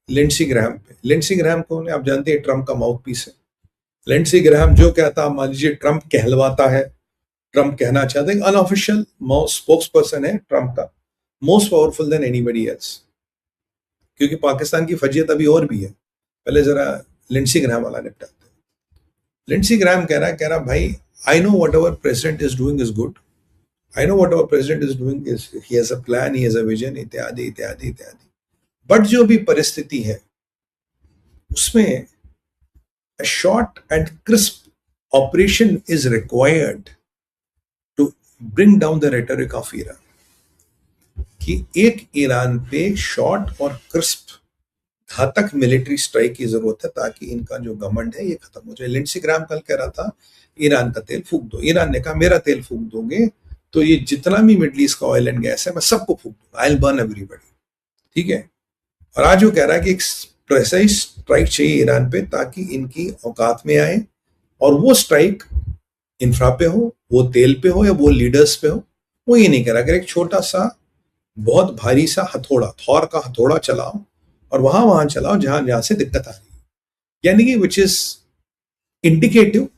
Lindsay Graham पे। Lindsay Graham कौन है? आप जानते हैं, ट्रम्प का माउथ पीस है। लिंडसी ग्राहम जो कहता, मान लीजिए ट्रम्प कहलवाता है, ट्रम्प कहना चाहता है, अनऑफिशियल स्पोक्स पर्सन है ट्रम्प का, most powerful than anybody else. क्योंकि पाकिस्तान की फजीयत अभी और भी है, पहले जरा लिंडसी ग्राहम वाला निपटाते हैं। लिंडसी ग्राहम कह रहा भाई, I know what ever president is doing is good, I know what ever president is doing is, he has a plan, he has a vision, इत्यादि इत्यादि इत्यादि। बट जो भी परिस्थिति है उसमें a short and crisp operation is required to bring down the rhetoric of Iran. कि एक ईरान पे शॉर्ट और क्रिस्प घातक मिलिट्री स्ट्राइक की जरूरत है ताकि इनका जो घमंड है ये खत्म हो जाए। लिंडसी ग्राहम कल कह रहा था ईरान का तेल फूक दो, ईरान ने कहा मेरा तेल फूक दोगे तो ये जितना भी मिडल ईस्ट का ऑयल एंड गैस है मैं सबको फूक दूंगा, आई विल बर्न एवरीबॉडी। ठीक है, और आज वो कह रहा है कि एक प्रेसाइज स्ट्राइक चाहिए ईरान पे ताकि इनकी औकात में आए, और वो स्ट्राइक इंफ्रा पे हो, वो तेल पे हो, या वो लीडर्स पे हो। वो ये नहीं कह रहा कि एक छोटा सा बहुत भारी सा हथौड़ा, थॉर का हथौड़ा चलाओ और वहां वहां चलाओ जहां जहां से दिक्कत आ रही है, यानी कि which is indicative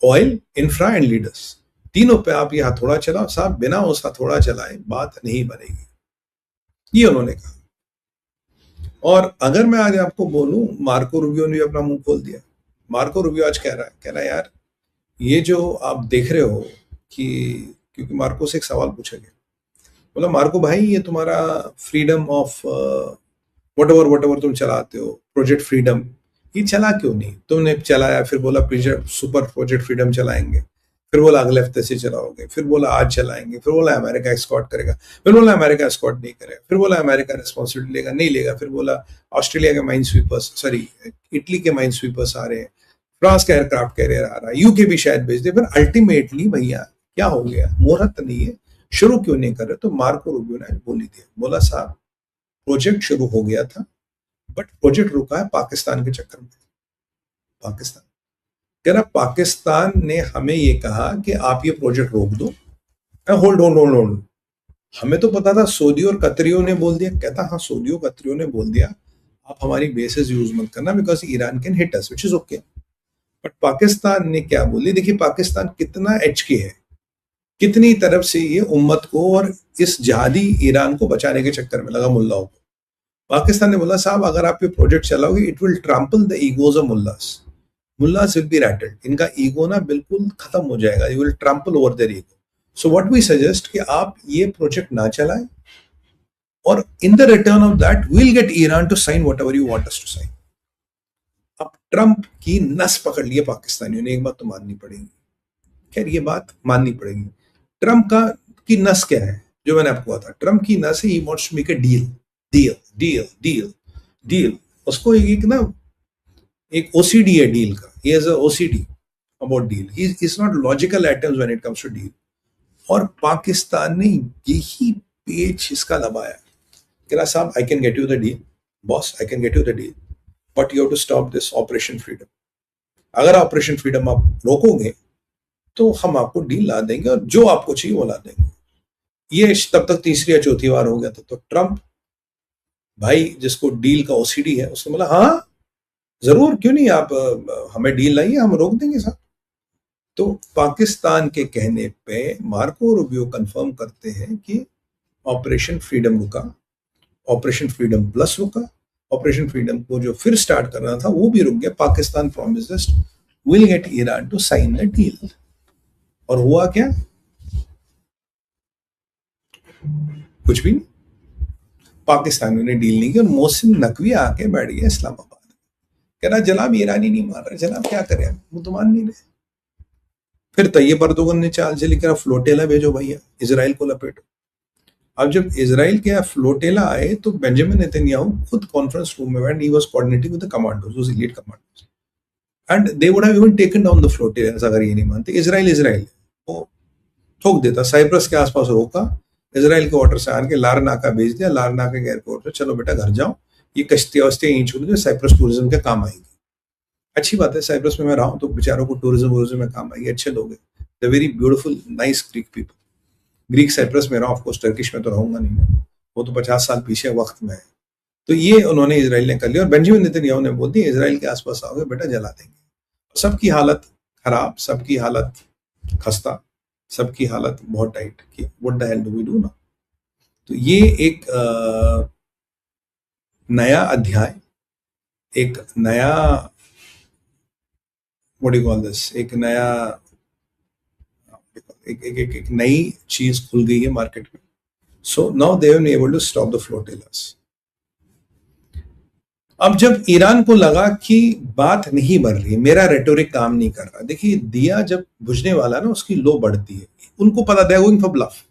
oil, infra and leaders, तीनों पे आप ये हथौड़ा चलाओ साहब, बिना उस हथौड़ा चलाए बात नहीं बनेगी, ये उन्होंने कहा। और अगर मैं आज आपको बोलूं, मार्को रूबियो ने भी अपना मुंह खोल दिया। मार्को रूबियो आज कह रहा है यार ये जो आप देख रहे हो कि, क्योंकि मार्को से एक सवाल पूछा गया, बोला मार्को भाई ये तुम्हारा फ्रीडम ऑफ वट एवर तुम चलाते हो, प्रोजेक्ट फ्रीडम, ये चला क्यों नहीं? तुमने चलाया, फिर बोला सुपर प्रोजेक्ट फ्रीडम चलाएंगे, फिर बोला अगले हफ्ते से चलाओगे, फिर बोला आज चलाएंगे, फिर बोला अमेरिका एस्कॉर्ट करेगा, फिर बोला अमेरिका एस्कॉर्ट नहीं करेगा, फिर बोला अमेरिका रिस्पॉन्सिबिलिटी लेगा नहीं लेगा, फिर बोला ऑस्ट्रेलिया के माइन स्वीपर्स, सॉरी इटली के माइन स्वीपर्स आ रहे हैं, फ्रांस का एयरक्राफ्ट कैरियर आ रहा है, यूके भी शायद भेज दे। फिर अल्टीमेटली भैया क्या हो गया, मुहूर्त नहीं है, शुरू क्यों नहीं कर रहे? तो मार्को रूबियो ने बोल ही दिया, बोला साहब प्रोजेक्ट शुरू हो गया था बट प्रोजेक्ट रुका है पाकिस्तान के चक्कर में। पाकिस्तान कह रहा, पाकिस्तान ने हमें ये कहा कि आप ये प्रोजेक्ट रोक दो। होल्ड, हमें तो पता था, सऊदी और कतरियों ने बोल दिया। कहता हाँ, सऊदियों कतरियों ने बोल दिया आप हमारी बेसेस यूज मत करना because Iran can hit us, which is okay. But Pakistan ने क्या बोली, देखिए पाकिस्तान कितना एचके है, कितनी तरफ से ये उम्मत को और इस जिहादी ईरान को बचाने के चक्कर में लगा, मुल्लाओं को। पाकिस्तान ने बोला साहब अगर आप ये प्रोजेक्ट चलाओगे it will trample the egos of mullahs, mullahs will be rattled, इनका ईगो ना बिल्कुल खत्म हो जाएगा, you will trample over their ego. So what we suggest कि आप ये प्रोजेक्ट ना चलाएं, और in the return of that we will get Iran to sign whatever you want us to sign. अब ट्रंप की नस पकड़ लिए पाकिस्तानियों ने, एक बात तो माननी पड़ेगी, खैर ये बात माननी पड़ेगी। ट्रंप का की नस क्या है, जो मैंने आपको कहा था, ट्रंप की नस है he wants to make a deal, deal deal deal deal. उसको एक ना एक ओसीडी है डील का, he has a OCD about deal, he is not logical at times when it comes to deal. और पाकिस्तान ने यही पेच इसका दबाया, कह रहा साहब I can get you the deal boss, I can get you the deal but you have to stop this operation freedom. अगर ऑपरेशन फ्रीडम आप रोकोगे तो हम आपको डील ला देंगे और जो आपको चाहिए वो ला देंगे। ये तब तक तीसरी या चौथी बार हो गया था। तो ट्रंप भाई जिसको डील का ओसीडी है उसने बोला हाँ जरूर, क्यों नहीं, आप हमें डील लाइए, हम रोक देंगे साहब। तो पाकिस्तान के कहने पे मार्को रूबियो कंफर्म करते हैं कि ऑपरेशन फ्रीडम रुका, ऑपरेशन फ्रीडम प्लस रुका, ऑपरेशन फ्रीडम को जो फिर स्टार्ट करना था वो भी रुक गया। Pakistan promises will get Iran to sign the deal. और हुआ क्या, कुछ भी नहीं, पाकिस्तानियों ने डील नहीं की और मोहसिन नकवी आके बैठ गया इस्लामाबाद, कह रहा जनाब ईरानी नहीं मान रहे, जनाब क्या करें, वो तो मान नहीं रहे। फिर तैयब अर्दोगन ने चाल चली, कह रहा फ्लोटेला भेजो भैया, इजराइल को लपेटो। अब जब इजराइल के फ्लोटेला आए तो बेंजामिन नेतन्याहू खुद कॉन्फ्रेंस रूम में went, he was coordinating with the commandos, those elite commandos, and they would have even taken down the flotilla अगर ये नहीं मानते। इजराइल वो ठोक देता, साइप्रस के आसपास रोका, इजराइल के वाटर से आन के लारनाका भेज दिया, लारनाका के एयरपोर्ट पे चलो बेटा घर जाओ, ये कश्तियां वस्तियां यहीं छोड़ दो, साइप्रस टूरिज्म के काम आएगी। अच्छी बात है, साइप्रस में मैं रहा हूँ तो बेचारों को टूरिज्म में काम आएगी, अच्छे लोग हैं, the very beautiful nice Greek people. Greek Cyprus में रहा, ऑफकोर्स टर्किश में तो रहूंगा नहीं, वो तो 50 साल पीछे वक्त में है। तो ये उन्होंने इसराइल ने कर लिया और बेंजामिन नेतन्याहू ने बोल दिया इसराइल के आसपास आओगे बेटा जला देंगे। सबकी हालत खराब, सबकी हालत खस्ता, सबकी हालत बहुत टाइट कि what the hell do we do ना। तो ये एक नया अध्याय, एक नया what do you call this, एक नया एक नई चीज खुल गई है मार्केट में। So now they have able to stop the flow tailors. अब जब ईरान को लगा कि बात नहीं बन रही, मेरा रेटोरिक काम नहीं कर रहा, देखिए दिया जब बुझने वाला ना उसकी लो बढ़ती है। उनको पता, they are going for bluff.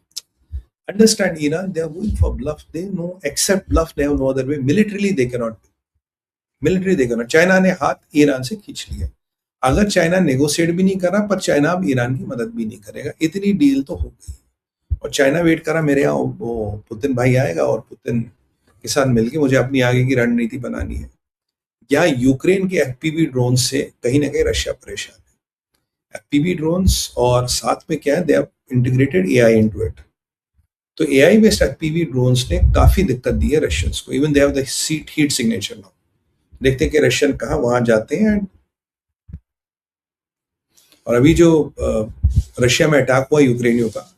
Understand Iran, they are going for bluff, they know except bluff, they have no other way. Militarily they can not, military they can not. China ने हाथ ईरान से खींच लिया। अगर China negotiate भी नहीं कर रहा, पर चाइना अब ईरान की मदद भी नहीं करेगा, इतनी डील तो हो गई। और चाइना वेट करा मेरे यहाँ वो पुतिन भाई आएगा और पुतिन के साथ मिलकर मुझे अपनी आगे की रणनीति बनानी है। या यूक्रेन के एफपीवी ड्रोन से कहीं ना कहीं रशिया परेशान है। एफपीवी ड्रोन्स और साथ में क्या है, they have integrated AI into it. तो एआई बेस्ड एफपीवी ड्रोन्स ने काफी दिक्कत दी है रशियंस को। Even they have the heat signature now. देखते हैं कि रशियन कहाँ वहां जाते हैं। और अभी जो रशिया में अटैक हुआ यूक्रेनियों का,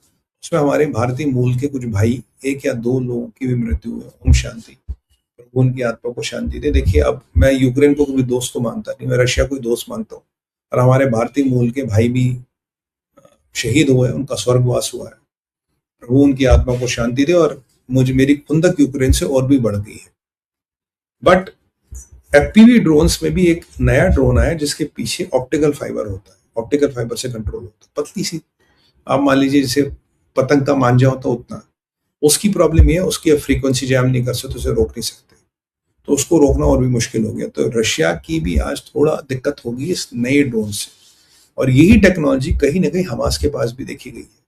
उसमें हमारे भारतीय मूल के कुछ भाई, 1 या 2 लोगों की भी मृत्यु हुई। ओम शांति, प्रभु उनकी आत्मा को शांति दे। देखिए अब मैं यूक्रेन को कभी दोस्त तो मानता नहीं, मैं रशिया को दोस्त मानता हूँ। और हमारे भारतीय मूल के भाई भी शहीद हुए, उनका स्वर्गवास हुआ है, प्रभु उनकी आत्मा को शांति दे। और मुझे, मेरी खुंदक यूक्रेन से और भी बढ़ गई है। बट एफपीवी ड्रोन्स में भी एक नया ड्रोन आया जिसके पीछे ऑप्टिकल फाइबर होता है, ऑप्टिकल फाइबर से कंट्रोल होता है, पतली सी, आप मान लीजिए जैसे पतंग का मांझा होता उतना। उसकी प्रॉब्लम ये है, उसकी फ्रीक्वेंसी जैम नहीं कर सकते, उसे रोक नहीं सकते, तो उसको रोकना और भी मुश्किल हो गया। तो रशिया की भी आज थोड़ा दिक्कत होगी इस नए ड्रोन से। और यही टेक्नोलॉजी कहीं ना कहीं हमास के पास भी देखी गई है।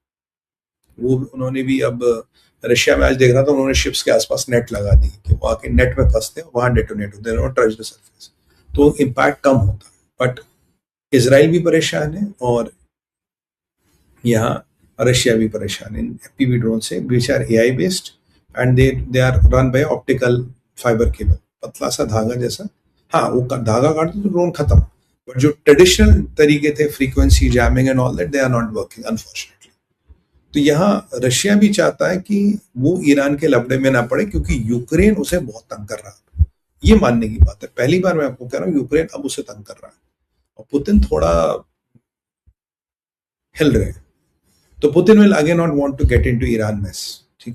वो उन्होंने भी, अब रशिया में आज देख रहा था, उन्होंने शिप्स के आसपास नेट लगा दी कि वो आके नेट में फंसते हैं, वहां डेटोनेट होते हैं, टच द सरफेस, तो इम्पैक्ट कम होता है। बट इसराइल भी परेशान है और यहाँ रशिया भी परेशान है एफपीवी ड्रोन से, which are AI based and they are run by optical fibre cable, पतला सा धागा जैसा। हाँ, वो धागा काट दो तो ड्रोन खत्म। बट जो ट्रेडिशनल तरीके थे, frequency jamming and all that, they are not working unfortunately. तो यहाँ रशिया भी चाहता है कि वो ईरान के लफड़े में ना पड़े, क्योंकि यूक्रेन उसे बहुत तंग कर रहा है। ये मानने की बात है, पहली बार मैं आपको कह रहा हूँ, यूक्रेन अब उसे तंग कर रहा है और पुतिन थोड़ा हिल रहे हैं। तो Putin will again not want to get into Iran mess.